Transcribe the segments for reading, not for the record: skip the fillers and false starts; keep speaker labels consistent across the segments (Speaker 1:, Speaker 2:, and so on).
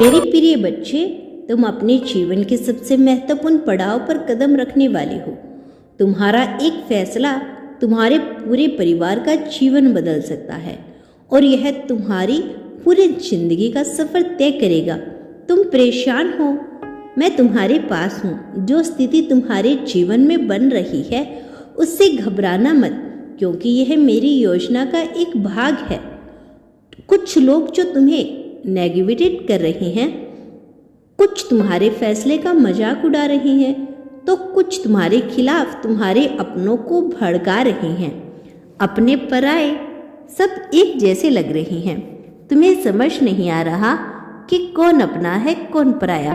Speaker 1: मेरे प्रिय बच्चे, तुम अपने जीवन के सबसे महत्वपूर्ण पड़ाव पर कदम रखने वाले हो। तुम्हारा एक फैसला तुम्हारे पूरे परिवार का जीवन बदल सकता है और यह तुम्हारी पूरी जिंदगी का सफर तय करेगा। तुम परेशान हो, मैं तुम्हारे पास हूँ। जो स्थिति तुम्हारे जीवन में बन रही है उससे घबराना मत, क्योंकि यह मेरी योजना का एक भाग है। कुछ लोग जो तुम्हें नेगेटिवेट कर रहे हैं, कुछ तुम्हारे फैसले का मजाक उड़ा रहे हैं, तो कुछ तुम्हारे खिलाफ तुम्हारे अपनों को भड़का रहे हैं। अपने पराए सब एक जैसे लग रहे हैं। तुम्हें समझ नहीं आ रहा कि कौन अपना है कौन पराया,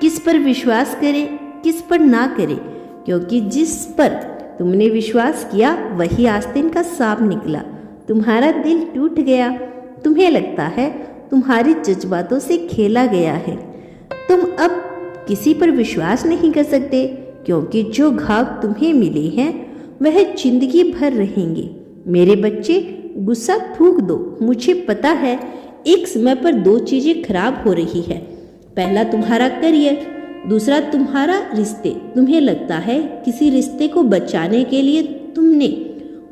Speaker 1: किस पर विश्वास करे किस पर ना करे, क्योंकि जिस पर तुमने विश्वास किया वही आस्तीन का सांप निकला। तुम्हारा दिल टूट गया। तुम्हें लगता है तुम्हारे जज्बातों से खेला गया है। तुम अब किसी पर विश्वास नहीं कर सकते, क्योंकि जो घाव तुम्हें मिले हैं वह जिंदगी भर रहेंगे। मेरे बच्चे, गुस्सा थूक दो। मुझे पता है एक समय पर दो चीजें खराब हो रही है। पहला तुम्हारा करियर, दूसरा तुम्हारा रिश्ते। तुम्हें लगता है किसी रिश्ते को बचाने के लिए तुमने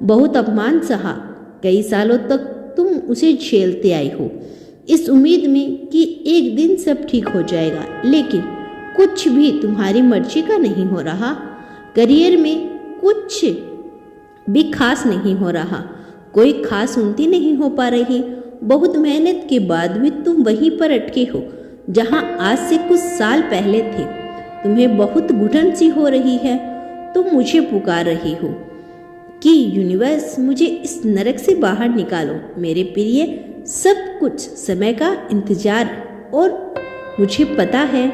Speaker 1: बहुत अपमान सहा। कई सालों तक तुम उसे झेलते आई हो, इस उम्मीद में कि एक दिन सब ठीक हो जाएगा, लेकिन कुछ भी तुम्हारी मर्जी का नहीं हो रहा। करियर में कुछ भी खास नहीं हो रहा, कोई खास उन्नति नहीं हो पा रही। बहुत मेहनत के बाद भी तुम वहीं पर अटके हो जहां आज से कुछ साल पहले थे। तुम्हें बहुत घुटन सी हो रही है। तुम मुझे पुकार रही हो कि यूनिवर्स, मुझे इस नरक से बाहर निकालो। मेरे प्रिय, सब कुछ समय का इंतजार, और मुझे पता है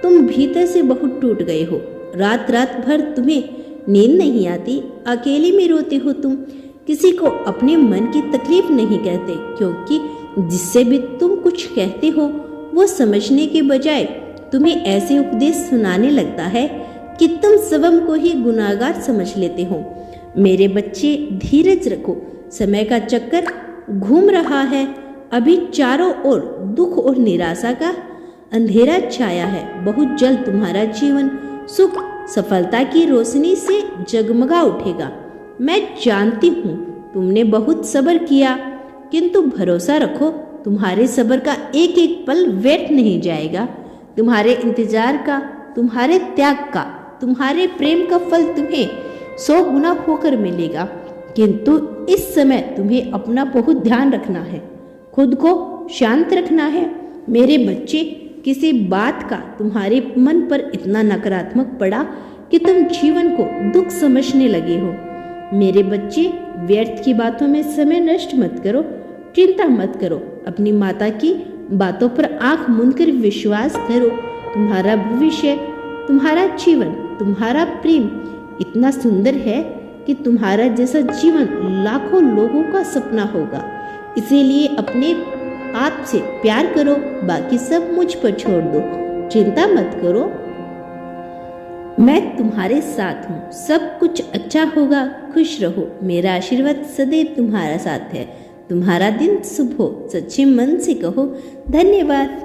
Speaker 1: तुम भीतर से बहुत टूट गए हो। रात रात भर तुम्हें नींद नहीं आती, अकेले में रोते हो तुम। किसी को अपने मन की तकलीफ नहीं कहते, क्योंकि जिससे भी तुम कुछ कहते हो वो समझने के बजाय तुम्हें ऐसे उपदेश सुनाने लगता है कि तुम स्वयं को ही गुनाहगार समझ लेते हो। मेरे बच्चे, धीरज रखो। समय का चक्कर घूम रहा है। अभी चारों ओर दुख और निराशा का अंधेरा छाया है। बहुत जल्द तुम्हारा जीवन सुख सफलता की रोशनी से जगमगा उठेगा। मैं जानती हूँ तुमने बहुत सब्र किया, किंतु भरोसा रखो, तुम्हारे सब्र का एक एक पल व्यर्थ नहीं जाएगा। तुम्हारे इंतजार का, तुम्हारे त्याग का, तुम्हारे प्रेम का फल तुम्हें 100 गुना होकर मिलेगा। किंतु इस समय तुम्हें अपना बहुत ध्यान रखना है, खुद को शांत रखना है। मेरे बच्चे, किसी बात का तुम्हारे मन पर इतना नकारात्मक पड़ा कि तुम जीवन को दुख समझने लगे हो। मेरे बच्चे, व्यर्थ की बातों में समय नष्ट मत करो, चिंता मत करो। अपनी माता की बातों पर आंख मूंदकर विश्वास करो। तुम्हारा भविष्य, तुम्हारा जीवन, तुम्हारा प्रेम इतना सुंदर है कि तुम्हारा जैसा जीवन लाखों लोगों का सपना होगा। इसीलिए अपने आप से प्यार करो, बाकी सब मुझ पर छोड़ दो। चिंता मत करो, मैं तुम्हारे साथ हूँ। सब कुछ अच्छा होगा। खुश रहो। मेरा आशीर्वाद सदैव तुम्हारा साथ है। तुम्हारा दिन शुभ हो। सच्चे मन से कहो धन्यवाद।